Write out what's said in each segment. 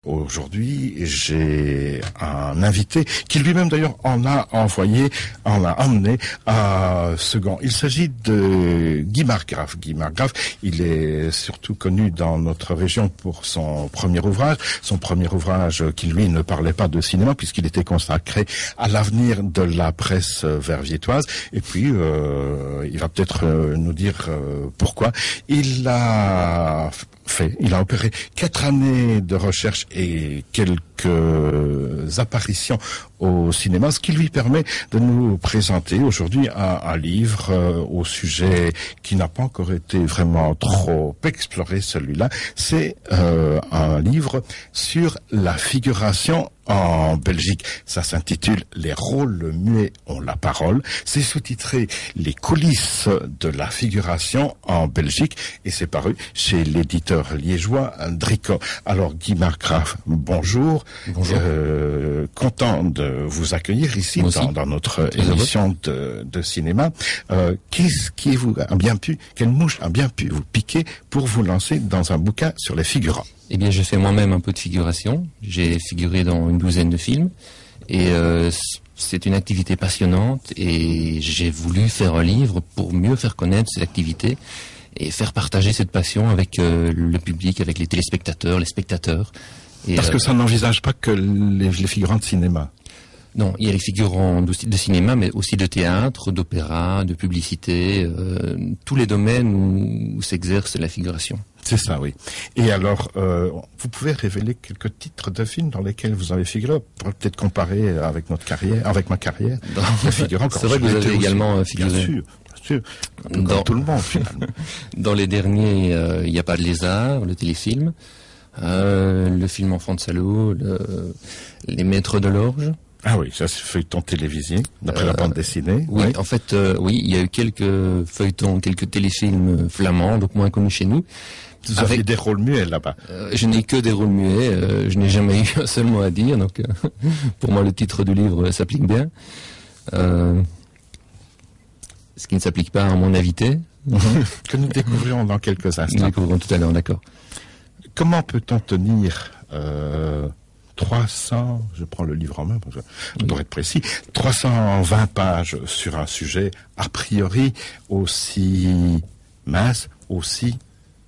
Aujourd'hui, j'ai un invité qui lui-même d'ailleurs en a emmené à Second. Il s'agit de Guy Margraff. Guy Margraff, il est surtout connu dans notre région pour son premier ouvrage qui lui ne parlait pas de cinéma puisqu'il était consacré à l'avenir de la presse verviétoise. Et puis, il va peut-être nous dire pourquoi. Il a opéré 4 années de recherche et quelques apparitions au cinéma, ce qui lui permet de nous présenter aujourd'hui un livre au sujet qui n'a pas encore été vraiment trop exploré, celui-là. C'est un livre sur la figuration en Belgique. Ça s'intitule « Les rôles muets ont la parole ». C'est sous-titré « Les coulisses de la figuration en Belgique » et c'est paru chez l'éditeur liégeois Dricot. Alors Guy Margraff, bonjour. Bonjour. Content de vous accueillir ici dans notre émission de cinéma. Quelle mouche a bien pu vous piquer pour vous lancer dans un bouquin sur les figurants? Eh bien, je fais moi-même un peu de figuration. J'ai figuré dans une douzaine de films et c'est une activité passionnante et j'ai voulu faire un livre pour mieux faire connaître cette activité et faire partager cette passion avec le public, avec les téléspectateurs, les spectateurs. Parce que ça n'envisage pas que les figurants de cinéma. Non, il y a les figurants de cinéma, mais aussi de théâtre, d'opéra, de publicité, tous les domaines où s'exerce la figuration. C'est ça, oui. Et alors, vous pouvez révéler quelques titres de films dans lesquels vous avez figuré, pour peut-être comparer avec ma carrière, de figurant. C'est vrai que vous avez également figuré. Bien sûr. Comme tout le monde, finalement. Dans les derniers, il n'y a pas de lézard, le téléfilm, le film Enfant de salaud, Les Maîtres de l'Orge. Ah oui, ça c'est feuilleton télévisé, d'après la bande dessinée. Oui, en fait, il y a eu quelques feuilletons, quelques téléfilms flamands, donc moins connus chez nous. Vous avez des rôles muets là-bas. Je n'ai que des rôles muets, je n'ai jamais eu un seul mot à dire, donc pour moi le titre du livre s'applique bien. Ce qui ne s'applique pas à mon invité. Que nous découvrirons dans quelques instants. Nous découvrirons tout à l'heure, d'accord. Comment peut-on tenir 300, je prends le livre en main pour être précis, 320 pages sur un sujet a priori aussi mince, aussi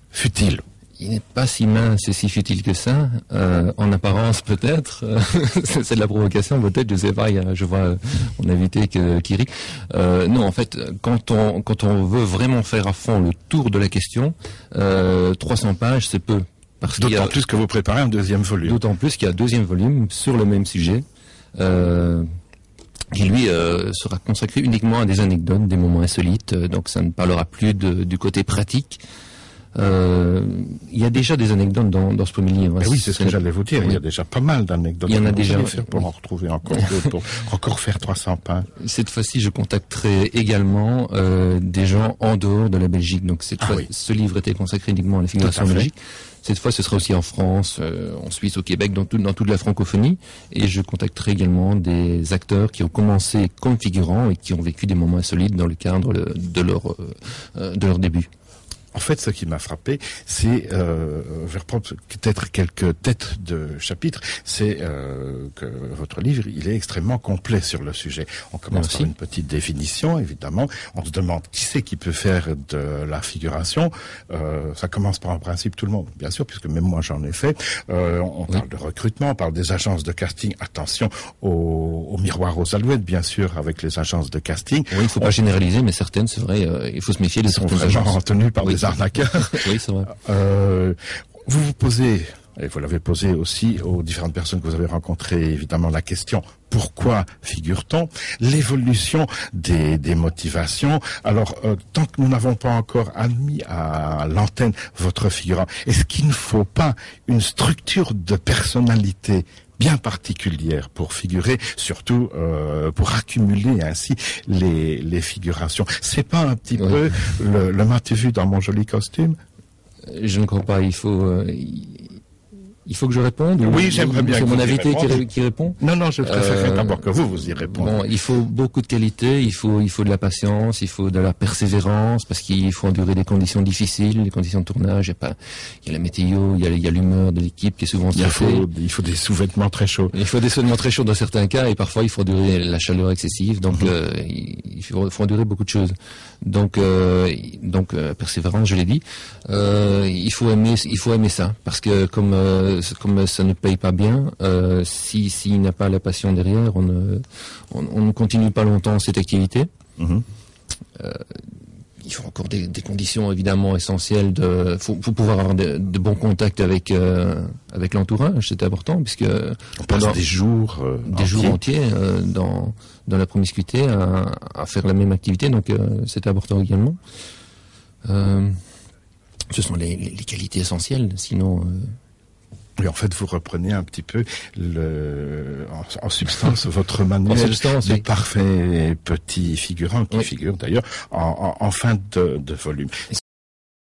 futile? Il n'est pas si mince et si futile que ça, en apparence peut-être, c'est de la provocation peut-être, je sais pas, je vois mon invité qui rit. Non, en fait, quand on veut vraiment faire à fond le tour de la question, 300 pages c'est peu. D'autant plus que vous préparez un deuxième volume. D'autant plus qu'il y a un deuxième volume sur le même sujet, qui lui sera consacré uniquement à des anecdotes, des moments insolites, donc ça ne parlera plus du côté pratique. Il y a déjà des anecdotes dans ce premier livre. Oui, c'est ce que j'allais vous dire. Il y a déjà pas mal d'anecdotes. Il y en a déjà. Pour en retrouver encore deux, pour encore faire 300 pages. Cette fois-ci, je contacterai également des gens en dehors de la Belgique. Donc ce livre était consacré uniquement à la figuration en Belgique. Cette fois, ce sera aussi en France, en Suisse, au Québec, dans toute la francophonie. Et je contacterai également des acteurs qui ont commencé comme figurants et qui ont vécu des moments insolites dans le cadre de leur début. En fait, ce qui m'a frappé, c'est, je vais reprendre peut-être quelques têtes de chapitres, c'est que votre livre, il est extrêmement complet sur le sujet. On commence par une petite définition, évidemment. On se demande qui c'est qui peut faire de la figuration. Ça commence par un principe tout le monde, bien sûr, puisque même moi j'en ai fait. On parle de recrutement, on parle des agences de casting. Attention au miroir aux alouettes, bien sûr, avec les agences de casting. Oui, il ne faut pas généraliser, mais certaines, c'est vrai, il faut se méfier de certaines agences. Sont vraiment tenues par des arnaqueurs. Oui, c'est vrai. Vous vous posez, et vous l'avez posé aussi aux différentes personnes que vous avez rencontrées, évidemment, la question « Pourquoi figure-t-on ?» L'évolution des motivations. Alors, tant que nous n'avons pas encore admis à l'antenne votre figurant, est-ce qu'il ne faut pas une structure de personnalité bien particulière pour figurer, surtout pour accumuler ainsi les figurations? C'est pas un petit peu le m'as-tu vu dans mon joli costume? Je ne crois pas. Il Il faut que je réponde? Oui, j'aimerais bien. C'est mon invité qui répond? Non, je préférerais d'abord que vous y répondiez. Bon, il faut beaucoup de qualité, il faut de la patience, il faut de la persévérance, parce qu'il faut endurer des conditions difficiles, des conditions de tournage. Il y a la météo, il y a l'humeur de l'équipe qui est souvent stressée. Il faut des sous-vêtements très chauds. Il faut des sous-vêtements très chauds dans certains cas, et parfois il faut endurer la chaleur excessive. Donc, il faut endurer beaucoup de choses. Donc, persévérance, je l'ai dit. Il faut aimer ça, parce que comme ça ne paye pas bien, s'il n'y a pas la passion derrière, on ne continue pas longtemps cette activité. Il faut encore des conditions évidemment essentielles. Faut pouvoir avoir de bons contacts avec l'entourage, c'est important, puisque on passe des jours entiers dans la promiscuité à faire la même activité, donc c'est important également. Ce sont les qualités essentielles, sinon. Et en fait, vous reprenez un petit peu en substance votre manuel des parfaits petits figurants qui figurent d'ailleurs en fin de volume.